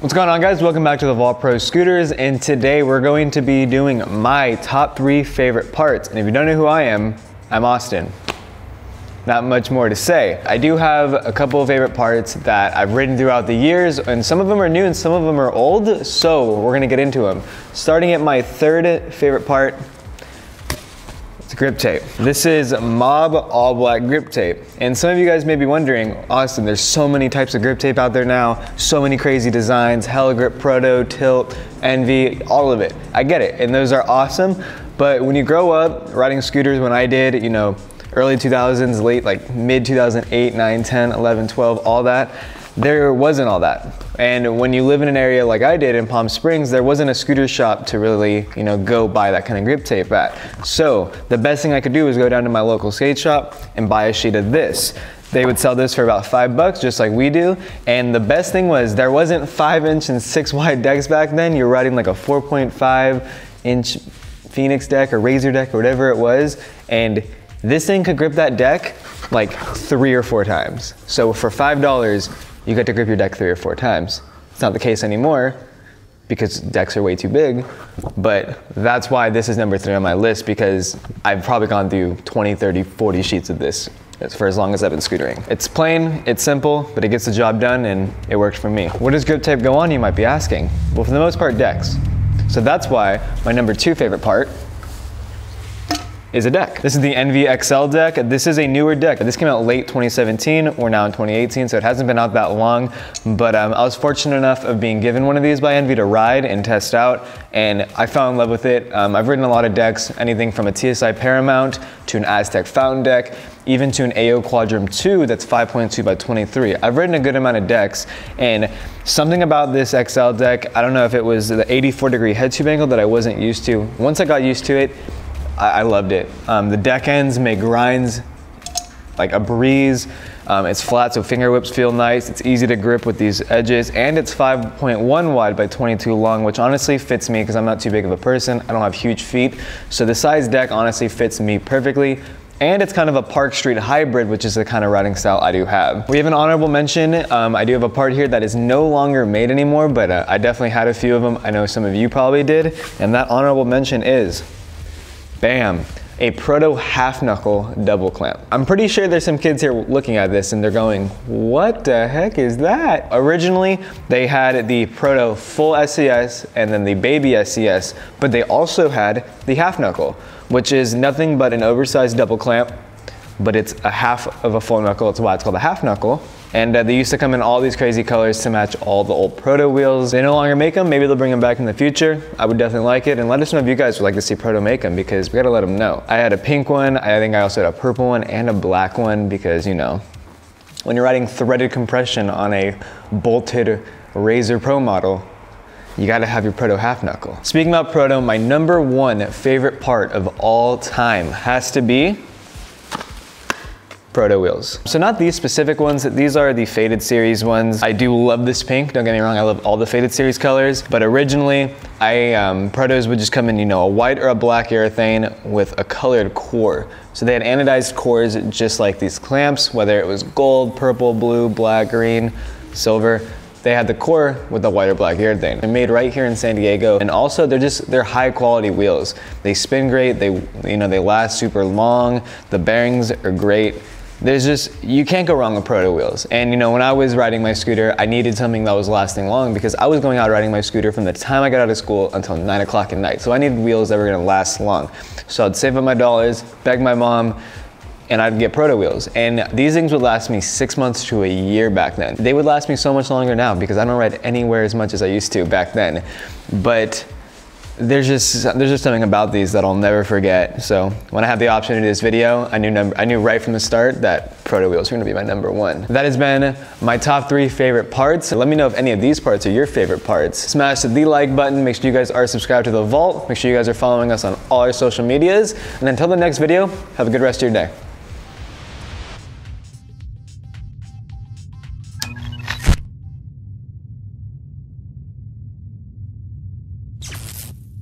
What's going on, guys? Welcome back to the TheVaultProScooters, and today we're going to be doing my top 3 favorite parts. And if you don't know who I am, I'm Austin. Not much more to say. I do have a couple of favorite parts that I've ridden throughout the years, and some of them are new and some of them are old, so we're gonna get into them. Starting at my third favorite part, it's grip tape. This is Mob All Black grip tape. And some of you guys may be wondering, Austin, there's so many types of grip tape out there now, so many crazy designs, Hella Grip, Proto, Tilt, Envy, all of it. I get it, and those are awesome, but when you grow up riding scooters, when I did, you know, early 2000s, late, like mid 2008, 9, 10, 11, 12, all that, there wasn't all that. And when you live in an area like I did in Palm Springs, there wasn't a scooter shop to really, you know, go buy that kind of grip tape at. So the best thing I could do was go down to my local skate shop and buy a sheet of this. They would sell this for about $5, just like we do. And the best thing was there wasn't 5-inch and 6-wide decks back then. You're riding like a 4.5-inch Phoenix deck or Razor deck or whatever it was. And this thing could grip that deck like 3 or 4 times. So for $5, you get to grip your deck 3 or 4 times. It's not the case anymore because decks are way too big, but that's why this is number 3 on my list, because I've probably gone through 20, 30, 40 sheets of this for as long as I've been scootering. It's plain, it's simple, but it gets the job done and it worked for me. What does grip tape go on, you might be asking? Well, for the most part, decks. So that's why my number 2 favorite part is a deck. This is the Envy XL deck. This is a newer deck. This came out late 2017. We're now in 2018, so it hasn't been out that long. But I was fortunate enough of being given one of these by Envy to ride and test out, and I fell in love with it. I've ridden a lot of decks, anything from a TSI Paramount to an Aztec Fountain deck, even to an AO Quadrum 2 that's 5.2 by 23. I've ridden a good amount of decks, and something about this XL deck, I don't know if it was the 84-degree head tube angle that I wasn't used to. Once I got used to it, I loved it. The deck ends make grinds like a breeze. It's flat, so finger whips feel nice. It's easy to grip with these edges, and it's 5.1 wide by 22 long, which honestly fits me because I'm not too big of a person. I don't have huge feet, so the size deck honestly fits me perfectly. And it's kind of a Park Street hybrid, which is the kind of riding style I do have. We have an honorable mention. I do have a part here that is no longer made anymore, but I definitely had a few of them. I know some of you probably did, and that honorable mention is, bam, a Proto half knuckle double clamp. I'm pretty sure there's some kids here looking at this and they're going, what the heck is that? Originally, they had the Proto full SCS and then the baby SCS, but they also had the half knuckle, which is nothing but an oversized double clamp, but it's a half of a full knuckle. That's why it's called a half knuckle. And they used to come in all these crazy colors to match all the old Proto wheels. They no longer make them. Maybe they'll bring them back in the future. I would definitely like it. And let us know if you guys would like to see Proto make them, because we gotta let them know. I had a pink one. I think I also had a purple one and a black one, because, you know, when you're riding threaded compression on a bolted Razor Pro model, you gotta have your Proto half knuckle. Speaking about Proto, my number 1 favorite part of all time has to be Proto wheels. So not these specific ones, these are the Faded series ones. I do love this pink, don't get me wrong, I love all the Faded series colors, but originally, Protos would just come in, you know, a white or a black urethane with a colored core. So they had anodized cores just like these clamps, whether it was gold, purple, blue, black, green, silver. They had the core with the white or black urethane. They're made right here in San Diego, and also they're high quality wheels. They spin great, they last super long, the bearings are great. You can't go wrong with Proto wheels. And you know, when I was riding my scooter, I needed something that was lasting long, because I was going out riding my scooter from the time I got out of school until 9 o'clock at night. So I needed wheels that were gonna last long. So I'd save up my dollars, beg my mom, and I'd get Proto wheels. And these things would last me 6 months to a year back then. They would last me so much longer now because I don't ride anywhere as much as I used to back then. But there's just something about these that I'll never forget. So when I had the option to do this video, I knew right from the start that Proto wheels were gonna be my number 1. That has been my top 3 favorite parts. Let me know if any of these parts are your favorite parts. Smash the like button. Make sure you guys are subscribed to The Vault. Make sure you guys are following us on all our social medias. And until the next video, have a good rest of your day.